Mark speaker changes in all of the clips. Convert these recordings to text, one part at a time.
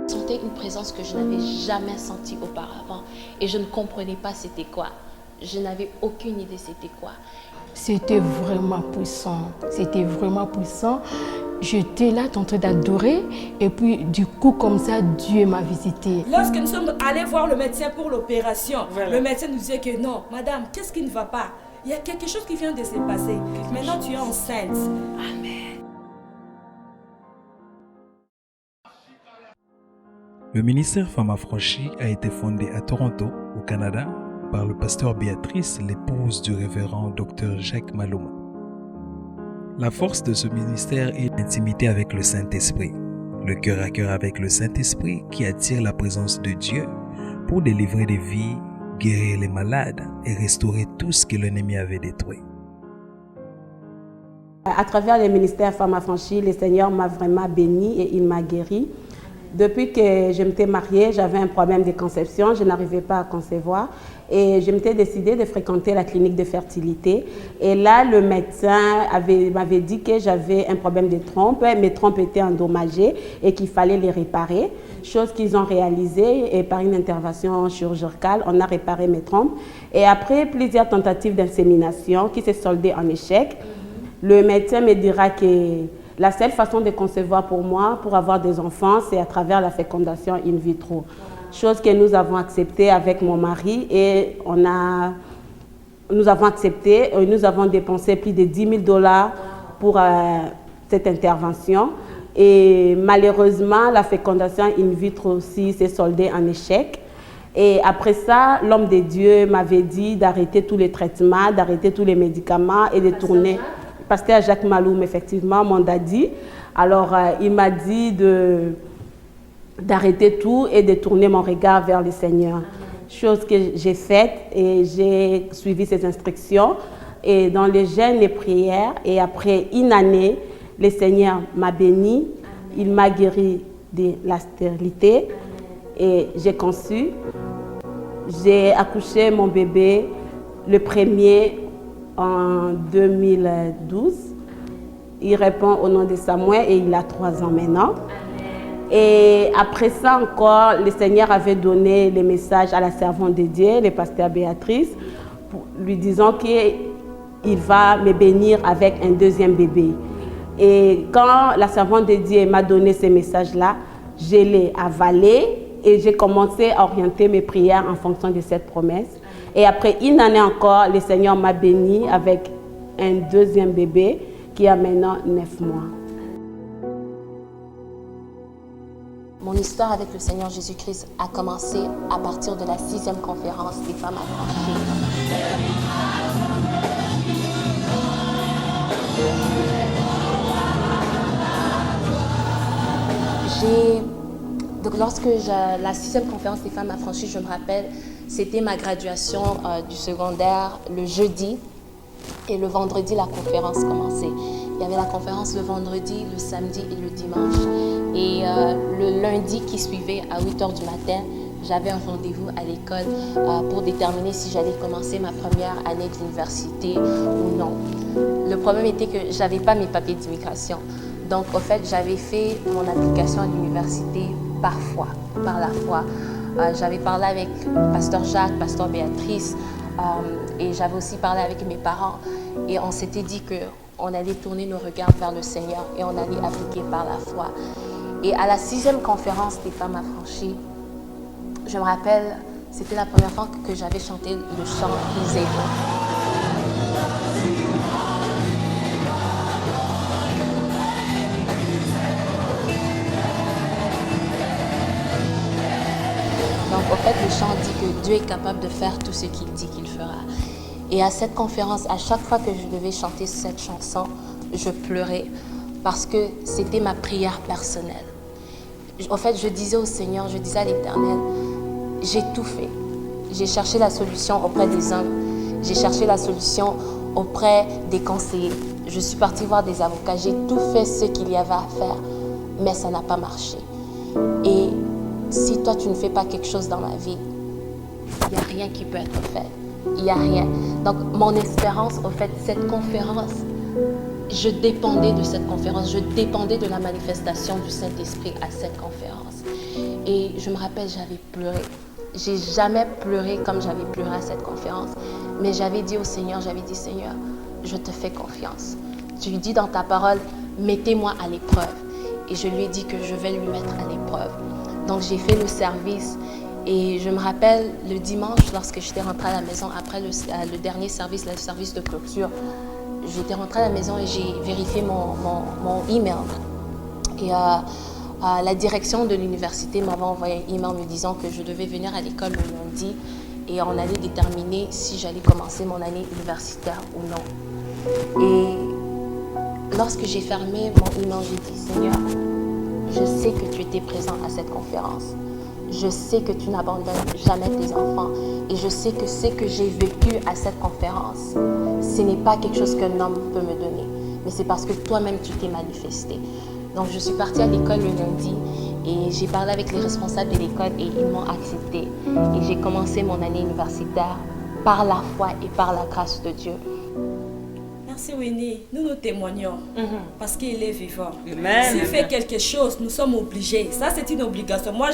Speaker 1: Je sentais une présence que je n'avais jamais sentie auparavant et je ne comprenais pas c'était quoi. Je n'avais aucune idée c'était quoi.
Speaker 2: C'était vraiment puissant, c'était vraiment puissant. J'étais là en train d'adorer et puis du coup comme ça Dieu m'a visité.
Speaker 3: Lorsque nous sommes allés voir le médecin pour l'opération, le médecin nous disait que non, madame, qu'est-ce qui ne va pas? Il y a quelque chose qui vient de se passer. Maintenant tu es enceinte.
Speaker 1: Amen.
Speaker 4: Le ministère Femmes Affranchies a été fondé à Toronto, au Canada, par le pasteur Béatrice, l'épouse du révérend Dr Jacques Maluma. La force de ce ministère est l'intimité avec le Saint-Esprit, le cœur à cœur avec le Saint-Esprit qui attire la présence de Dieu pour délivrer des vies, guérir les malades et restaurer tout ce que l'ennemi avait détruit.
Speaker 5: À travers les ministères Femmes Affranchies, le Seigneur m'a vraiment béni et il m'a guéri. Depuis que je m'étais mariée, j'avais un problème de conception, je n'arrivais pas à concevoir et je m'étais décidée de fréquenter la clinique de fertilité. Et là, le médecin m'avait dit que j'avais un problème de trompe, mes trompes étaient endommagées et qu'il fallait les réparer, chose qu'ils ont réalisée et par une intervention chirurgicale, on a réparé mes trompes. Et après plusieurs tentatives d'insémination qui s'est soldée en échec, le médecin me dira que la seule façon de concevoir pour moi, pour avoir des enfants, c'est à travers la fécondation in vitro. Chose que nous avons acceptée avec mon mari et nous avons accepté et nous avons dépensé plus de 10 000 $ pour cette intervention. Et malheureusement, la fécondation in vitro aussi s'est soldée en échec. Et après ça, l'homme de Dieu m'avait dit d'arrêter tous les traitements, d'arrêter tous les médicaments et de tourner. Pasteur Jacques Maluma, effectivement, m'en a dit. Alors, il m'a dit d'arrêter tout et de tourner mon regard vers le Seigneur. Chose que j'ai faite et j'ai suivi ses instructions. Et dans les jeûnes et prières, et après une année, le Seigneur m'a béni. Il m'a guéri de la stérilité et j'ai conçu. J'ai accouché mon bébé le premier en 2012. Il répond au nom de Samuel et il a 3 ans maintenant. Et après ça encore, le Seigneur avait donné les messages à la servante de Dieu, le pasteur Béatrice, lui disant qu'il va me bénir avec un deuxième bébé. Et quand la servante de Dieu m'a donné ces messages-là, je l'ai avalé et j'ai commencé à orienter mes prières en fonction de cette promesse. Et après une année encore, le Seigneur m'a béni avec un deuxième bébé qui a maintenant 9 mois.
Speaker 1: Mon histoire avec le Seigneur Jésus-Christ a commencé à partir de la 6e conférence des femmes affranchies. Donc lorsque la 6e conférence des femmes affranchies, je me rappelle, c'était ma graduation du secondaire le jeudi et le vendredi la conférence commençait. Il y avait la conférence le vendredi, le samedi et le dimanche. Et le lundi qui suivait à 8h du matin, j'avais un rendez-vous à l'école pour déterminer si j'allais commencer ma première année de l'université ou non. Le problème était que je n'avais pas mes papiers d'immigration. Donc, au fait, j'avais fait mon application à l'université par la foi. J'avais parlé avec pasteur Jacques, pasteur Béatrice, et j'avais aussi parlé avec mes parents. Et on s'était dit qu'on allait tourner nos regards vers le Seigneur et on allait appliquer par la foi. Et à la 6e conférence des femmes affranchies, je me rappelle, c'était la première fois que j'avais chanté le chant Nous aidons. Donc, au fait, le chant dit que Dieu est capable de faire tout ce qu'il dit qu'il fera. Et à cette conférence, à chaque fois que je devais chanter cette chanson, je pleurais parce que c'était ma prière personnelle. En fait, je disais au Seigneur, je disais à l'Éternel, j'ai tout fait. J'ai cherché la solution auprès des hommes. J'ai cherché la solution auprès des conseillers. Je suis partie voir des avocats. J'ai tout fait ce qu'il y avait à faire, mais ça n'a pas marché. Et si toi, tu ne fais pas quelque chose dans ma vie, il n'y a rien qui peut être fait. il n'y a rien. Donc, mon espérance, au fait, cette conférence, je dépendais de cette conférence, je dépendais de la manifestation du Saint-Esprit à cette conférence. Et je me rappelle, j'avais pleuré. J'ai jamais pleuré comme j'avais pleuré à cette conférence. Mais j'avais dit au Seigneur, Seigneur, je te fais confiance. Tu lui dis dans ta parole, mettez-moi à l'épreuve. Et je lui ai dit que je vais lui mettre à l'épreuve. Donc j'ai fait le service. Et je me rappelle le dimanche, lorsque j'étais rentrée à la maison, après le dernier service, le service de clôture, j'étais rentrée à la maison et j'ai vérifié mon email. Et la direction de l'université m'avait envoyé un email me disant que je devais venir à l'école le lundi et on allait déterminer si j'allais commencer mon année universitaire ou non. Et lorsque j'ai fermé mon email, j'ai dit, Seigneur, je sais que tu étais présent à cette conférence. Je sais que tu n'abandonnes jamais tes enfants. Et je sais que ce que j'ai vécu à cette conférence, ce n'est pas quelque chose qu'un homme peut me donner. Mais c'est parce que toi-même, tu t'es manifesté. Donc, je suis partie à l'école le lundi et j'ai parlé avec les responsables de l'école et ils m'ont accepté. Et j'ai commencé mon année universitaire par la foi et par la grâce de Dieu.
Speaker 3: Merci Winnie, nous témoignons parce qu'il est vivant.
Speaker 6: Amen.
Speaker 3: S'il fait quelque chose, nous sommes obligés. Ça, c'est une obligation. Moi,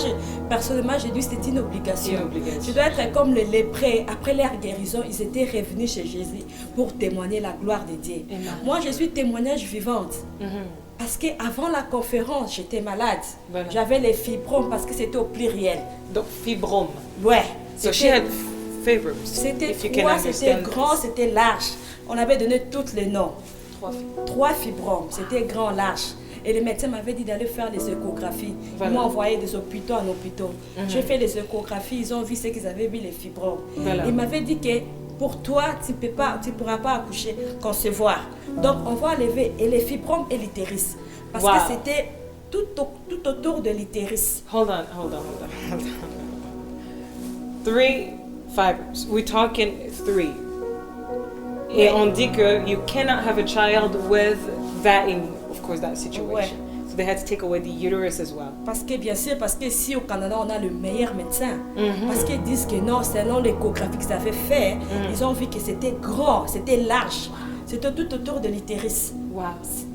Speaker 3: personnellement, j'ai dit que c'est une obligation. Je dois être comme les lépreux. Après leur guérison, ils étaient revenus chez Jésus pour témoigner la gloire de Dieu.
Speaker 6: Amen.
Speaker 3: Moi, je suis témoignage vivante. Parce qu'avant la conférence, j'étais malade.
Speaker 6: Voilà.
Speaker 3: J'avais les fibromes parce que c'était au pluriel.
Speaker 6: Donc, fibrome.
Speaker 3: Ouais.
Speaker 6: So she had fibromes.
Speaker 3: C'était
Speaker 6: if you can
Speaker 3: trois, c'était
Speaker 6: understand
Speaker 3: grand,
Speaker 6: this.
Speaker 3: c'était large. On avait donné tous les noms.
Speaker 6: 3
Speaker 3: 3 fibromes, c'était grand, large. Et le médecin m'avait dit d'aller faire les échographies.
Speaker 6: Voilà.
Speaker 3: Ils m'ont envoyé des hôpitaux en hôpitaux. J'ai fait les échographies, ils ont vu ce qu'ils avaient vu, les fibromes.
Speaker 6: Voilà.
Speaker 3: Ils m'avaient dit que pour toi, tu ne pourras pas accoucher, concevoir. Donc, on va enlever et les fibromes et l'utérus. Parce
Speaker 6: Wow.
Speaker 3: que c'était tout autour de l'utérus.
Speaker 6: Hold on. 3 fibers. We're talking 3. Et on dit que you cannot have a child with that situation.
Speaker 3: Ouais.
Speaker 6: So they had to take away the uterus as well.
Speaker 3: Parce que bien sûr, parce que ici au Canada, on a le meilleur médecin. Parce qu'ils disent que non, selon l'échographie qu'ils avaient fait, ils ont vu que c'était grand, c'était large. C'était tout autour de l'utérus.
Speaker 6: Wow.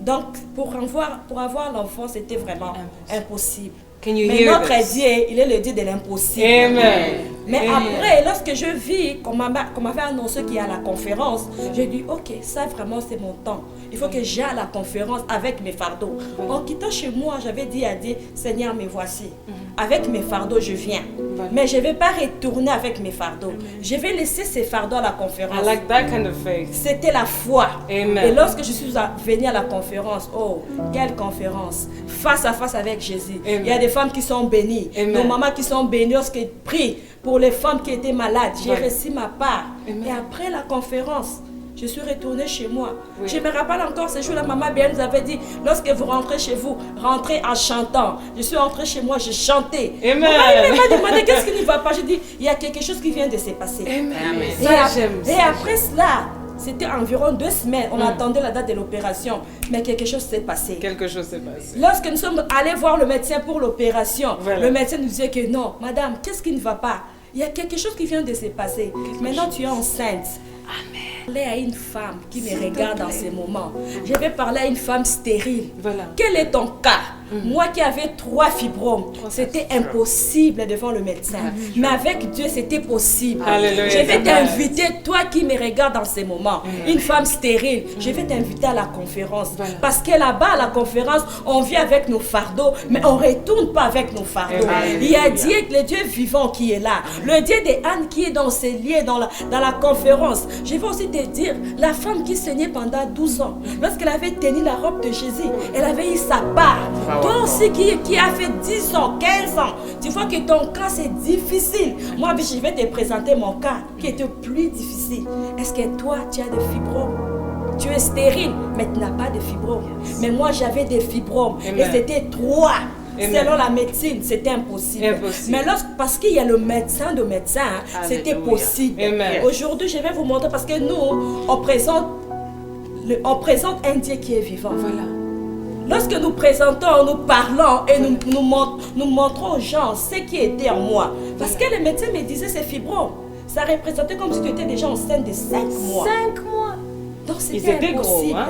Speaker 3: Donc, pour avoir l'enfant, c'était vraiment impossible.
Speaker 6: Can you
Speaker 3: Mais
Speaker 6: hear
Speaker 3: notre
Speaker 6: this?
Speaker 3: Dieu, il est le Dieu de l'impossible.
Speaker 6: Amen.
Speaker 3: Mais
Speaker 6: Amen.
Speaker 3: après, lorsque je vis, qu'on m'avait annoncé qu'il y a la conférence, j'ai dit, ok, ça vraiment c'est mon temps. Il faut que j'aille à la conférence avec mes fardeaux. En quittant chez moi, j'avais dit à Dieu, Seigneur, me voici. Avec mes fardeaux, je viens. Mais je ne vais pas retourner avec mes fardeaux. Je vais laisser ces fardeaux à la conférence.
Speaker 6: I like that kind of faith.
Speaker 3: C'était la foi.
Speaker 6: Amen.
Speaker 3: Et lorsque je suis venue à la conférence, oh, quelle conférence! Face à face avec Jésus.
Speaker 6: Amen.
Speaker 3: Il y a des femmes qui sont bénies.
Speaker 6: Amen.
Speaker 3: Nos mamans qui sont bénies lorsqu'elles prient pour les femmes qui étaient malades. J'ai
Speaker 6: Ouais.
Speaker 3: reçu ma part.
Speaker 6: Amen.
Speaker 3: Et après la conférence, je suis retournée chez moi.
Speaker 6: Oui.
Speaker 3: Je me rappelle encore ce jour-là, maman bien nous avait dit, lorsque vous rentrez chez vous, rentrez en chantant. Je suis rentrée chez moi, j'ai chanté.
Speaker 6: Amen.
Speaker 3: Maman elle m'a demandé qu'est-ce qui ne va pas. J'ai dit, il y a quelque chose qui vient de se passer.
Speaker 6: Amen.
Speaker 3: Et,
Speaker 6: Ça, j'aime ça.
Speaker 3: après cela, c'était environ 2 semaines, on attendait la date de l'opération, mais quelque chose s'est passé.
Speaker 6: Quelque chose s'est passé.
Speaker 3: Lorsque nous sommes allés voir le médecin pour l'opération,
Speaker 6: Voilà.
Speaker 3: le médecin nous disait que non, madame, qu'est-ce qui ne va pas? Il y a quelque chose qui vient de se passer. Maintenant, tu es enceinte. Amen. Parler à une femme qui me regarde dans ces moments. Je vais parler à une femme stérile.
Speaker 6: Voilà.
Speaker 3: Quel est ton cas? Moi qui avais 3 fibromes, c'était impossible devant le médecin. Mais avec Dieu, c'était possible.
Speaker 6: Alléluia.
Speaker 3: Je vais t'inviter, toi qui me regardes dans ces moments, une femme stérile, je vais t'inviter à la conférence.
Speaker 6: Voilà.
Speaker 3: Parce que là-bas, à la conférence, on vit avec nos fardeaux, mais on ne retourne pas avec nos fardeaux.
Speaker 6: Amen.
Speaker 3: Il y a Dieu, le Dieu vivant qui est là. Le Dieu de Anne qui est dans ses liens, dans la conférence. Je vais aussi te dire, la femme qui saignait pendant 12 ans, lorsqu'elle avait tenu la robe de Jésus, elle avait eu sa part. Toi aussi qui a fait 10 ans, 15 ans, tu vois que ton cas c'est difficile. Moi, je vais te présenter mon cas qui était plus difficile. Est-ce que toi, tu as des fibromes? Tu es stérile, mais tu n'as pas de fibromes. Mais moi, j'avais des fibromes.
Speaker 6: Amen.
Speaker 3: Et c'était 3.
Speaker 6: Amen.
Speaker 3: Selon la médecine, c'était impossible.
Speaker 6: Impossible.
Speaker 3: Mais parce qu'il y a le médecin de médecin, c'était
Speaker 6: Alléluia.
Speaker 3: possible.
Speaker 6: Amen.
Speaker 3: Aujourd'hui, je vais vous montrer parce que nous, on présente un Dieu qui est vivant.
Speaker 6: Voilà.
Speaker 3: Lorsque nous présentons, nous parlons et nous montrons aux gens ce qui était en moi. Parce que les médecins me disaient c'est fibro. Ça représentait comme si tu étais déjà enceinte de 5 mois.
Speaker 7: 5 mois.
Speaker 3: Donc
Speaker 6: Ils
Speaker 3: c'était
Speaker 6: étaient gros,
Speaker 3: impossible.
Speaker 6: hein?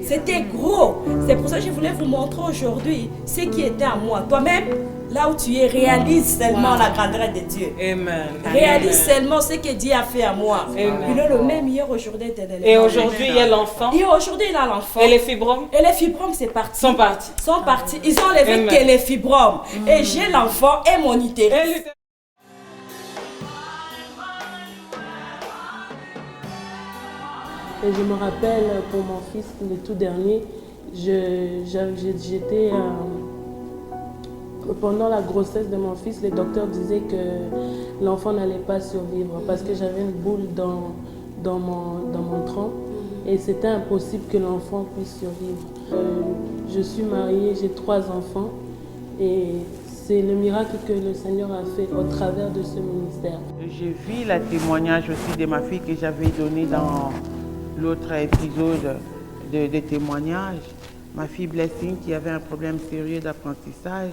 Speaker 3: C'était gros. C'est pour ça que je voulais vous montrer aujourd'hui ce qui était à moi. Toi-même, là où tu es, réalise seulement la grandeur de Dieu.
Speaker 6: Amen.
Speaker 3: Réalise
Speaker 6: Amen.
Speaker 3: seulement ce que Dieu a fait à moi.
Speaker 6: Amen.
Speaker 3: Il est le même hier, aujourd'hui, éternellement.
Speaker 6: Et aujourd'hui, il y a l'enfant.
Speaker 3: Et aujourd'hui, il a l'enfant.
Speaker 6: Et les fibromes
Speaker 3: Et les fibromes, c'est parti.
Speaker 6: sont partis.
Speaker 3: Sont partis. Ils ont enlevé
Speaker 6: Amen.
Speaker 3: que les fibromes. Et j'ai l'enfant et mon utérus.
Speaker 6: Et
Speaker 8: Et je me rappelle pour mon fils, le tout dernier, j'étais pendant la grossesse de mon fils, les docteurs disaient que l'enfant n'allait pas survivre parce que j'avais une boule dans mon tronc et c'était impossible que l'enfant puisse survivre. Je suis mariée, j'ai 3 enfants et c'est le miracle que le Seigneur a fait au travers de ce ministère.
Speaker 9: J'ai vu le témoignage aussi de ma fille que j'avais donné dans l'autre épisode de témoignage. Ma fille Blessing qui avait un problème sérieux d'apprentissage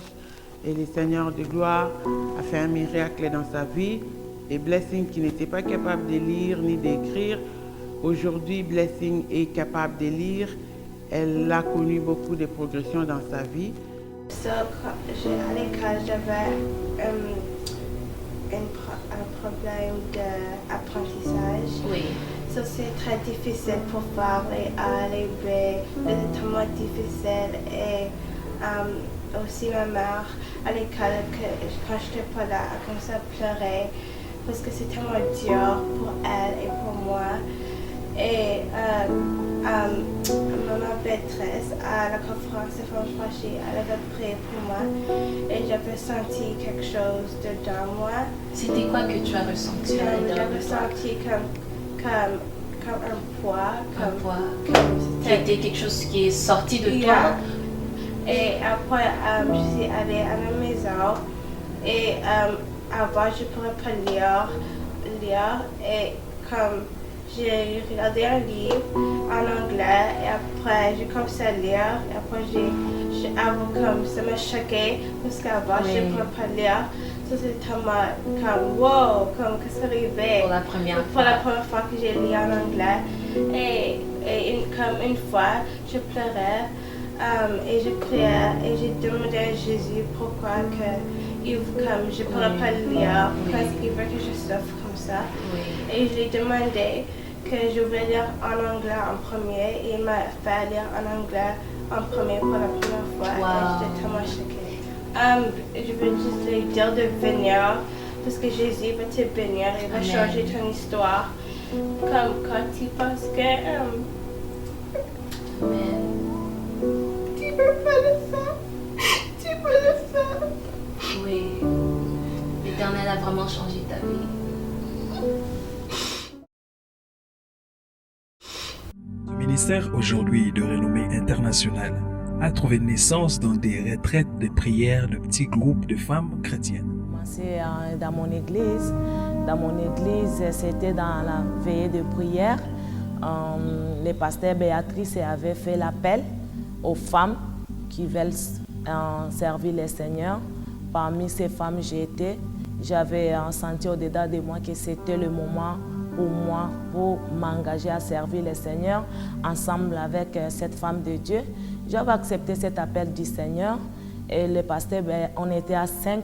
Speaker 9: et le Seigneur de gloire a fait un miracle dans sa vie. Et Blessing qui n'était pas capable de lire ni d'écrire, aujourd'hui Blessing est capable de lire. Elle a connu beaucoup de progression dans sa vie.
Speaker 7: À l'école, j'avais un problème d'apprentissage.
Speaker 1: Oui.
Speaker 7: Ça, c'est très difficile pour faire les A, les B, les tellement difficiles. Et aussi ma mère, à l'école, quand je n'étais pas là, elle commençait à pleurer parce que c'est tellement dur pour elle et pour moi. Et maman Béatrice, à la conférence de Femmes Franchies, elle avait prié pour moi et j'avais senti quelque chose dedans moi.
Speaker 1: C'était quoi que tu as ressenti à l'intérieur
Speaker 7: J'avais
Speaker 1: de toi?
Speaker 7: senti comme un poids.
Speaker 1: Un poids. Qui était quelque chose qui est sorti de toi?
Speaker 7: Yeah. Et après, je suis allée à la maison et avant, je ne pourrais pas lire et comme j'ai regardé un livre en anglais et après j'ai commencé à lire et après comme ça m'a choqué parce qu'avant je ne pourrais pas lire. Ça c'était tellement comme wow, comme qu'est-ce qui arrivait
Speaker 1: Pour la première
Speaker 7: fois que j'ai lu en anglais et comme une fois je pleurais et je priais et j'ai demandé à Jésus pourquoi comme je ne pourrais pas lire parce qu'il veut que je souffre comme ça. Et je lui ai demandé que je voulais lire en anglais en premier et il m'a fait lire en anglais en premier pour la première fois. Et j'étais tellement choquée. Je veux juste lui dire de venir parce que Jésus va te bénir et va changer ton histoire. Comme quand tu penses que tu peux pas le faire. Tu peux le faire.
Speaker 1: Oui. L'Éternel a vraiment changé ta vie.
Speaker 4: Ce ministère, aujourd'hui de renommée internationale, a trouvé naissance dans des retraites de prière de petits groupes de femmes chrétiennes.
Speaker 10: C'est dans mon église. Dans mon église, c'était dans la veillée de prière. Le pasteur Béatrice avait fait l'appel aux femmes qui veulent servir le Seigneur. Parmi ces femmes, j'avais senti au-dedans de moi que c'était le moment pour moi, pour m'engager à servir le Seigneur ensemble avec cette femme de Dieu. J'avais accepté cet appel du Seigneur et le pasteur, on était à 5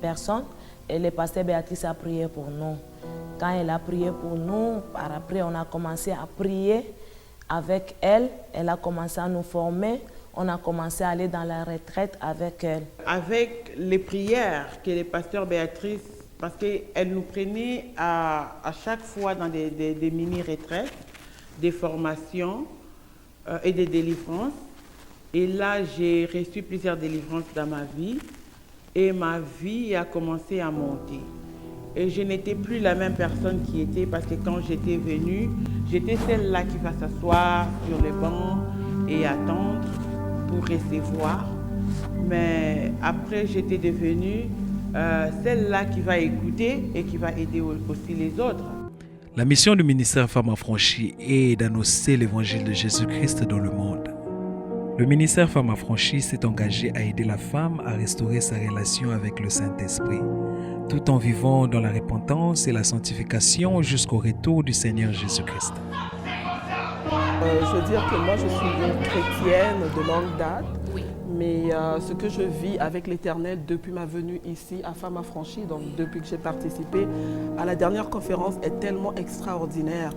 Speaker 10: personnes et le pasteur Béatrice a prié pour nous. Quand elle a prié pour nous, par après on a commencé à prier avec elle. Elle a commencé à nous former. On a commencé à aller dans la retraite avec elle.
Speaker 9: Avec les prières que le pasteur Béatrice, parce qu'elle nous prenait à chaque fois dans des mini-retraites, des formations et des délivrances. Et là, j'ai reçu plusieurs délivrances dans ma vie et ma vie a commencé à monter. Et je n'étais plus la même personne qui était parce que quand j'étais venue, j'étais celle-là qui va s'asseoir sur le banc et attendre pour recevoir. Mais après, j'étais devenue celle-là qui va écouter et qui va aider aussi les autres.
Speaker 4: La mission du ministère Femmes Affranchies est d'annoncer l'évangile de Jésus-Christ dans le monde. Le ministère Femmes Affranchies s'est engagé à aider la femme à restaurer sa relation avec le Saint-Esprit. tout en vivant dans la repentance et la sanctification jusqu'au retour du Seigneur Jésus-Christ.
Speaker 11: Je veux dire que moi, je suis une chrétienne de longue date.
Speaker 1: Oui.
Speaker 11: Mais ce que je vis avec l'Éternel depuis ma venue ici à Femmes Affranchies, donc depuis que j'ai participé à la dernière conférence, est tellement extraordinaire.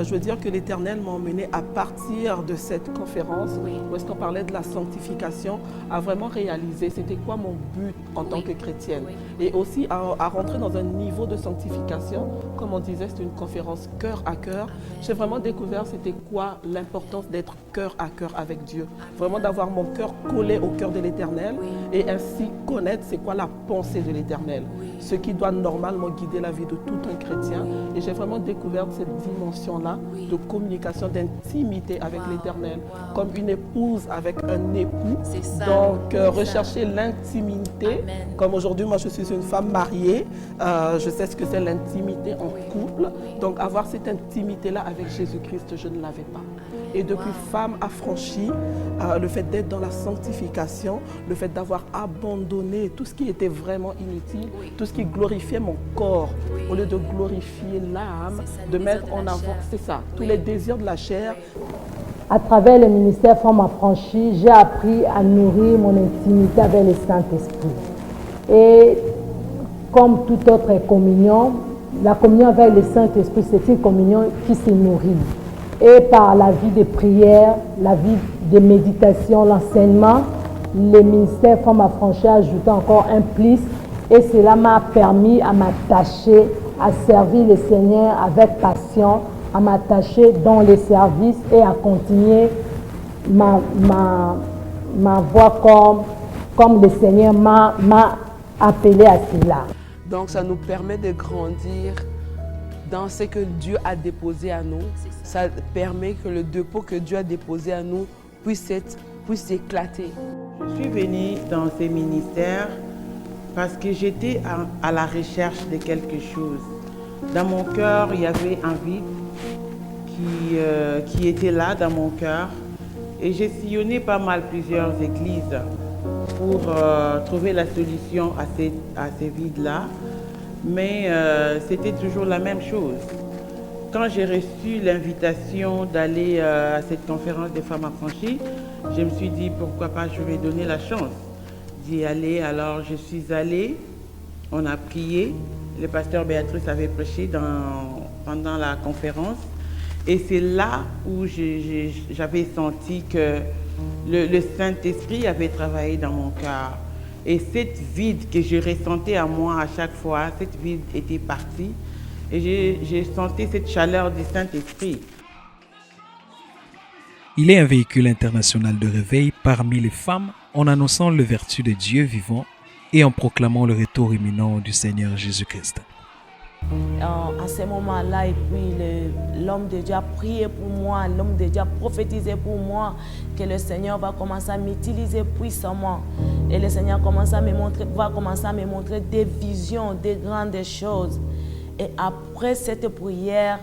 Speaker 11: Je veux dire que l'Éternel m'a emmené à partir de cette conférence, où est-ce qu'on parlait de la sanctification, à vraiment réaliser c'était quoi mon but en tant que chrétienne. Et aussi à rentrer dans un niveau de sanctification, comme on disait, c'est une conférence cœur à cœur. J'ai vraiment découvert c'était quoi l'importance d'être cœur à cœur avec Dieu. Vraiment d'avoir mon cœur collé au cœur de l'Éternel et ainsi connaître c'est quoi la pensée de l'Éternel. Ce qui doit normalement guider la vie de tout un chrétien. Et j'ai vraiment découvert cette dimension-là de communication, d'intimité avec l'Éternel, comme une épouse avec un époux. Donc rechercher l'intimité, comme aujourd'hui moi je suis une femme mariée, je sais ce que c'est l'intimité en couple. Donc avoir cette intimité-là avec Jésus-Christ, je ne l'avais pas. Et depuis Femmes Affranchies, le fait d'être dans la sanctification, le fait d'avoir abandonné tout ce qui était vraiment inutile, tout ce qui glorifiait mon corps, au lieu de glorifier l'âme, de mettre en avant, c'est ça, tous les désirs de la chair.
Speaker 12: À travers le ministère Femmes Affranchies, j'ai appris à nourrir mon intimité avec le Saint-Esprit. Et comme toute autre communion, la communion avec le Saint-Esprit, c'est une communion qui se nourrit. Et par la vie de prière, la vie de méditation, l'enseignement, le ministère Femmes Affranchies a ajouté encore un plus et cela m'a permis à m'attacher, à servir le Seigneur avec passion, à m'attacher dans les services et à continuer ma voie comme le Seigneur m'a appelé à cela.
Speaker 13: Donc ça nous permet de grandir dans ce que Dieu a déposé à nous. Ça permet que le dépôt que Dieu a déposé à nous puisse éclater.
Speaker 9: Je suis venue dans ces ministères parce que j'étais à la recherche de quelque chose. Dans mon cœur, il y avait un vide qui était là dans mon cœur. Et j'ai sillonné pas mal plusieurs églises pour trouver la solution à ces vides-là. Mais c'était toujours la même chose. Quand j'ai reçu l'invitation d'aller à cette conférence des Femmes Affranchies, je me suis dit pourquoi pas je vais donner la chance d'y aller. Alors je suis allée, on a prié, le pasteur Béatrice avait prêché pendant la conférence et c'est là où j'avais senti que le Saint-Esprit avait travaillé dans mon cœur. Et cette vide que je ressentais à moi à chaque fois, cette vide était partie. Et j'ai senti cette chaleur du Saint-Esprit.
Speaker 4: Il est un véhicule international de réveil parmi les femmes en annonçant les vertus de Dieu vivant et en proclamant le retour imminent du Seigneur Jésus-Christ.
Speaker 10: À ce moment-là, et puis l'homme de Dieu a prié pour moi, l'homme de Dieu a prophétisé pour moi que le Seigneur va commencer à m'utiliser puissamment. Et le Seigneur va commencer à me montrer des visions, des grandes choses. Et après cette prière,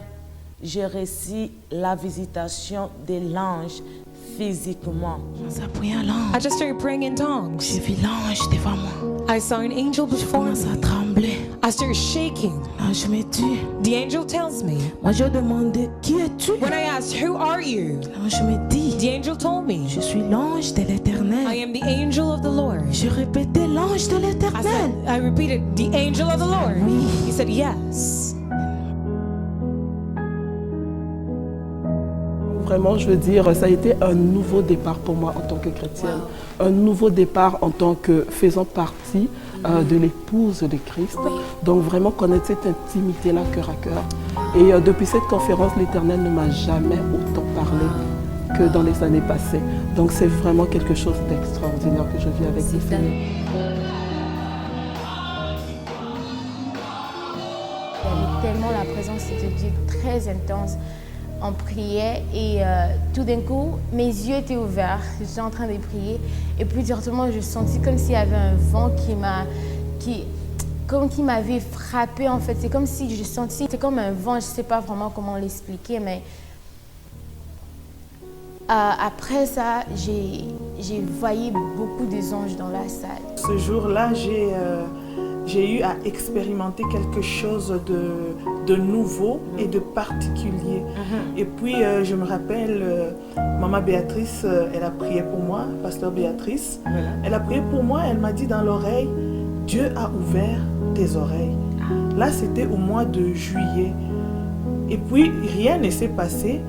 Speaker 10: j'ai reçu la visitation de l'ange physiquement.
Speaker 14: I just started praying in tongues.
Speaker 2: J'ai vu l'ange devant moi.
Speaker 14: I saw an angel before me.
Speaker 2: Ça tremblait.
Speaker 14: I started shaking.
Speaker 2: L'ange me dit.
Speaker 14: The angel tells me.
Speaker 2: Moi je demandais qui es-tu?
Speaker 14: When I asked who are you?
Speaker 2: L'ange me dit.
Speaker 14: The angel told me.
Speaker 2: Je suis l'ange de l'Éternel.
Speaker 14: I am the angel of the Lord.
Speaker 2: Je répétais l'ange de l'Éternel.
Speaker 14: I repeated the angel of the Lord.
Speaker 2: Oui.
Speaker 14: He said yes.
Speaker 11: Vraiment, je veux dire, ça a été un nouveau départ pour moi en tant que chrétienne. Un nouveau départ en tant que faisant partie de l'épouse de Christ. Donc vraiment connaître cette intimité-là cœur à cœur. Et depuis cette conférence, l'Éternel ne m'a jamais autant parlé que dans les années passées. Donc c'est vraiment quelque chose d'extraordinaire que je vis avec le Seigneur.
Speaker 15: Il y avait tellement la présence de Dieu très intense. On priait et tout d'un coup, mes yeux étaient ouverts, j'étais en train de prier et puis directement, je sentis comme s'il y avait un vent qui m'avait frappé en fait. C'est comme si je sentis, c'était comme un vent, je ne sais pas vraiment comment l'expliquer, mais après ça, j'ai voyé beaucoup des anges dans la salle.
Speaker 16: Ce jour-là, j'ai eu à expérimenter quelque chose de nouveau et de particulier. Et puis, je me rappelle, Maman Béatrice, elle a prié pour moi, Pasteur Béatrice. Voilà. Elle a prié pour moi, elle m'a dit dans l'oreille, Dieu a ouvert tes oreilles. Là, c'était au mois de juillet. Et puis, rien ne s'est passé,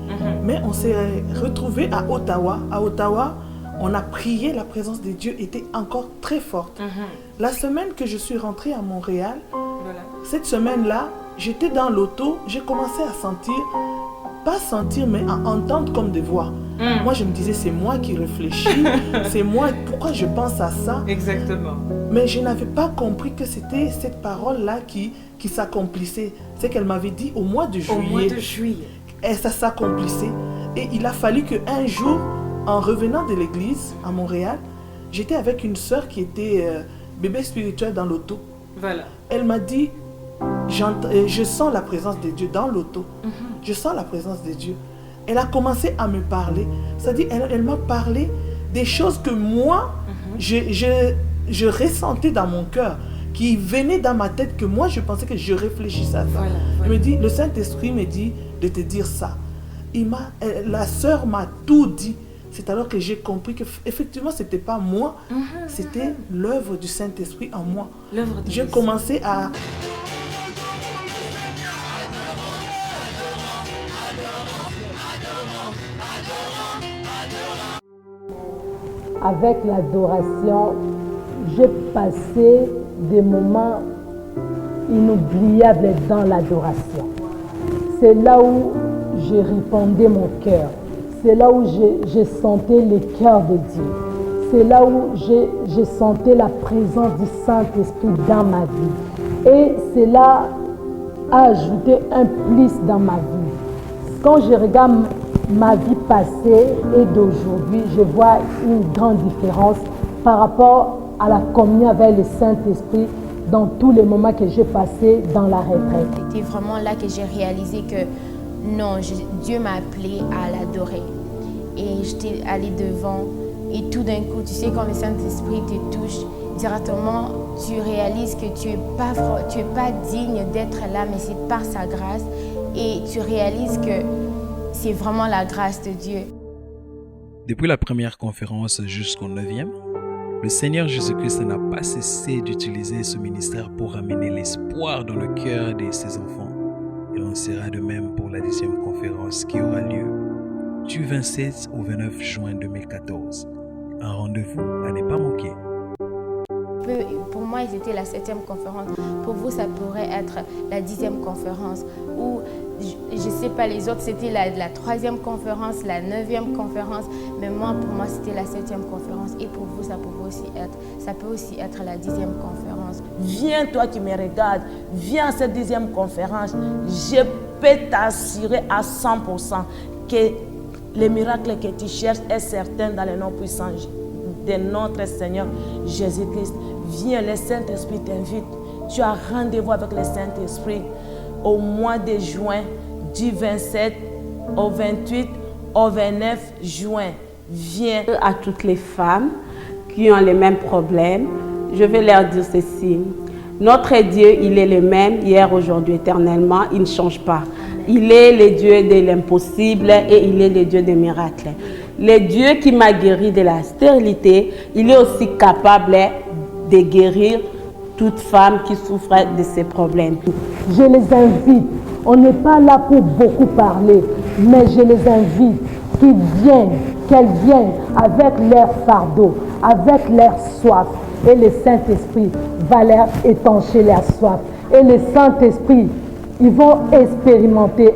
Speaker 16: mais on s'est retrouvés à Ottawa. À Ottawa, on a prié, la présence de Dieu était encore très forte. La semaine que je suis rentrée à Montréal, cette semaine-là, j'étais dans l'auto, j'ai commencé à sentir, pas sentir, mais à entendre comme des voix. Moi, je me disais, c'est moi qui réfléchis, c'est moi, pourquoi je pense à ça?
Speaker 6: Exactement.
Speaker 16: Mais je n'avais pas compris que c'était cette parole-là qui s'accomplissait. C'est qu'elle m'avait dit au mois de juillet. Au mois de juillet. Et ça s'accomplissait. Et il a fallu qu'un jour, en revenant de l'église à Montréal, j'étais avec une sœur qui était bébé spirituel dans l'auto. Voilà. Elle m'a dit, je sens la présence de Dieu dans l'auto. Je sens la présence de Dieu. Elle a commencé à me parler. C'est-à-dire, elle m'a parlé des choses que moi, je ressentais dans mon cœur, qui venaient dans ma tête, que moi, je pensais que je réfléchissais à ça. Voilà. Elle me dit, le Saint-Esprit me dit de te dire ça. La sœur m'a tout dit. C'est alors que j'ai compris qu'effectivement, ce n'était pas moi, c'était l'œuvre du Saint-Esprit en moi. J'ai commencé à...
Speaker 12: Avec l'adoration, j'ai passé des moments inoubliables dans l'adoration. C'est là où j'ai répandu mon cœur. C'est là où j'ai senti le cœur de Dieu. C'est là où j'ai senti la présence du Saint-Esprit dans ma vie. Et cela a ajouté un plus dans ma vie. Quand je regarde ma vie passée et d'aujourd'hui, je vois une grande différence par rapport à la communion avec le Saint-Esprit dans tous les moments que j'ai passés dans la retraite.
Speaker 15: C'était vraiment là que j'ai réalisé que non, Dieu m'a appelé à l'adorer. Et j'étais allée devant. Et tout d'un coup, tu sais, quand le Saint-Esprit te touche, directement, tu réalises que tu n'es pas digne d'être là, mais c'est par sa grâce. Et tu réalises que c'est vraiment la grâce de Dieu.
Speaker 4: Depuis la première conférence jusqu'au 9e, le Seigneur Jésus-Christ n'a pas cessé d'utiliser ce ministère pour amener l'espoir dans le cœur de ses enfants. Il en sera de même pour la 10e conférence qui aura lieu du 27 au 29 juin 2014. Un rendez-vous à ne pas manquer.
Speaker 15: Pour moi, c'était la 7e conférence. Pour vous, ça pourrait être la 10e conférence. Ou, je ne sais pas, les autres, c'était la 3e conférence, la 9e conférence. Mais moi, pour moi, c'était la 7e conférence. Et pour vous, ça peut aussi être la 10e conférence.
Speaker 10: Viens, toi qui me regardes, viens à cette 10e conférence. Je peux t'assurer à 100% que le miracle que tu cherches est certain dans le nom puissant de notre Seigneur Jésus-Christ. Viens, le Saint-Esprit t'invite. Tu as rendez-vous avec le Saint-Esprit au mois de juin, du 27 au 28 au 29 juin. Viens.
Speaker 5: À toutes les femmes qui ont les mêmes problèmes, je vais leur dire ceci. Notre Dieu, il est le même hier, aujourd'hui, éternellement. Il ne change pas. Il est le Dieu de l'impossible et il est le Dieu des miracles. Le Dieu qui m'a guéri de la stérilité, il est aussi capable de guérir toute femme qui souffre de ces problèmes.
Speaker 12: Je les invite, on n'est pas là pour beaucoup parler, mais je les invite qu'elles viennent avec leur fardeau, avec leur soif. Et le Saint-Esprit va leur étancher leur soif. Et le Saint-Esprit, elles vont expérimenter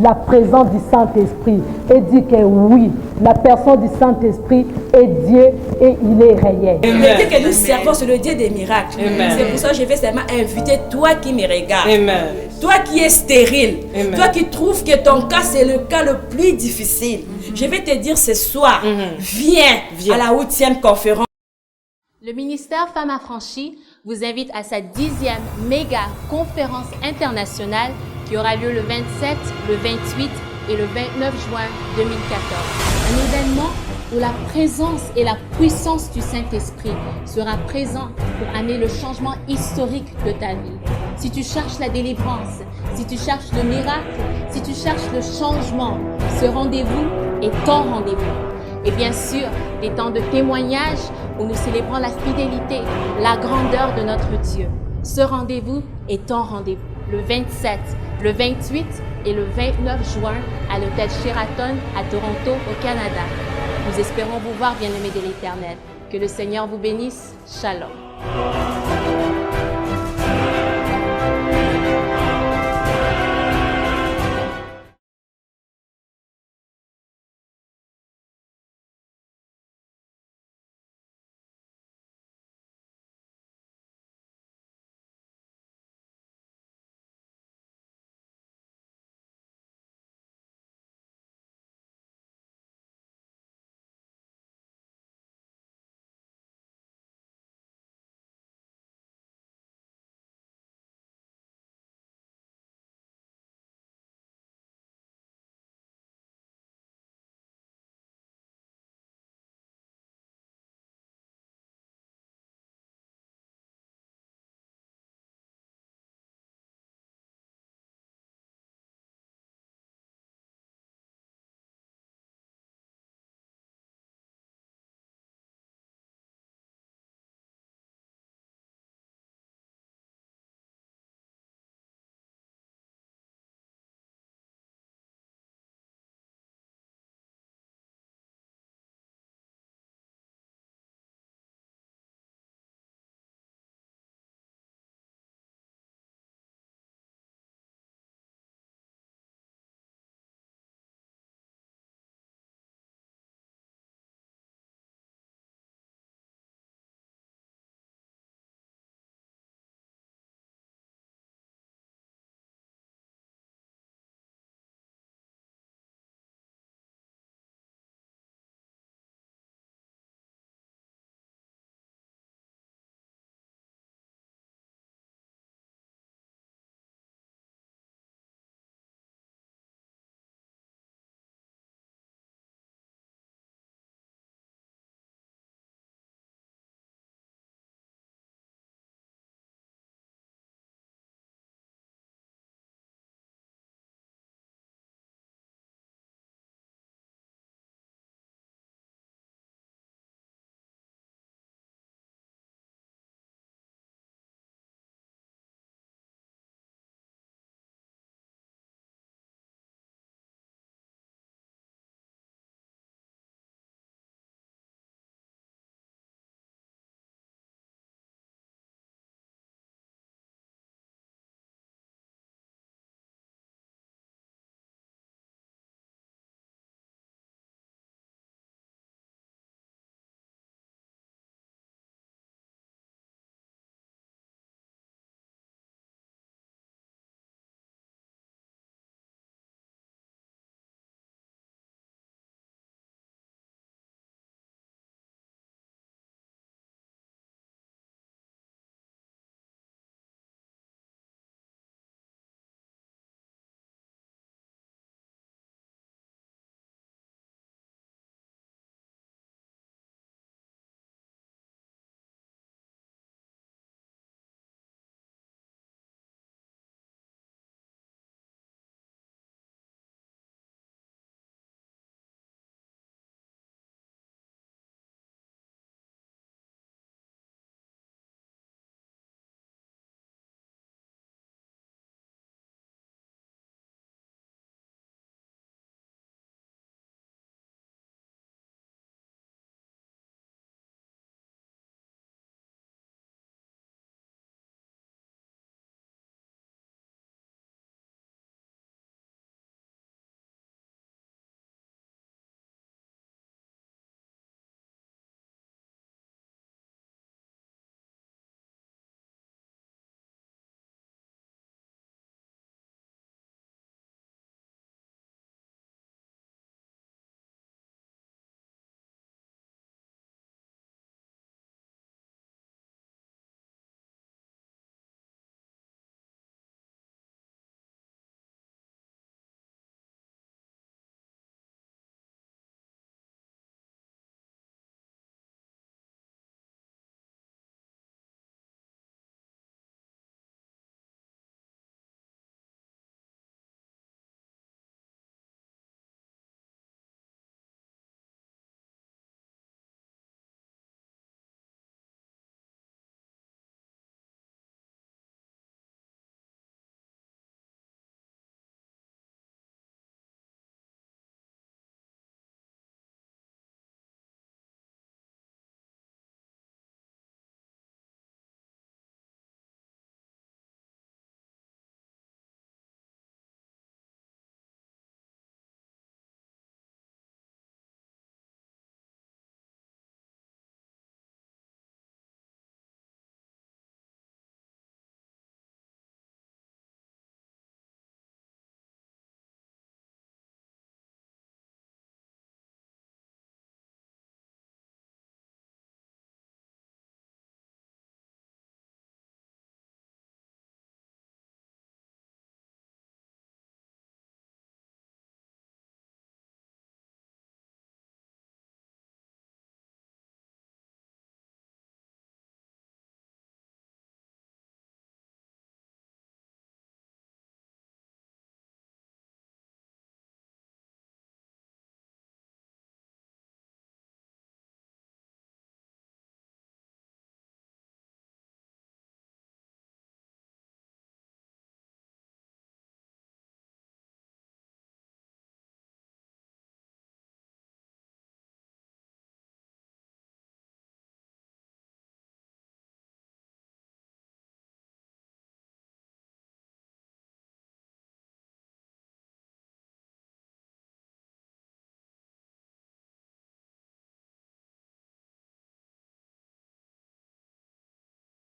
Speaker 12: la présence du Saint-Esprit et dire que oui, la personne du Saint-Esprit est Dieu et il est réel.
Speaker 3: Le Dieu que nous servons, c'est le Dieu des miracles. C'est pour ça que je vais seulement inviter toi qui me regardes. Amen. Toi qui es stérile, Amen. Toi qui trouves que ton cas c'est le cas le plus difficile. Je vais te dire ce soir, viens à la 8e conférence.
Speaker 1: Le ministère Femmes Affranchies vous invite à sa 10e méga conférence internationale qui aura lieu le 27, le 28 et le 29 juin 2014. Un événement où la présence et la puissance du Saint-Esprit sera présent pour amener le changement historique de ta vie. Si tu cherches la délivrance, si tu cherches le miracle, si tu cherches le changement, ce rendez-vous est ton rendez-vous. Et bien sûr, des temps de témoignage où nous célébrons la fidélité, la grandeur de notre Dieu. Ce rendez-vous est ton rendez-vous. Le 27, le 28 et le 29 juin à l'hôtel Sheraton à Toronto, au Canada. Nous espérons vous voir, bien-aimés de l'Éternel. Que le Seigneur vous bénisse. Shalom.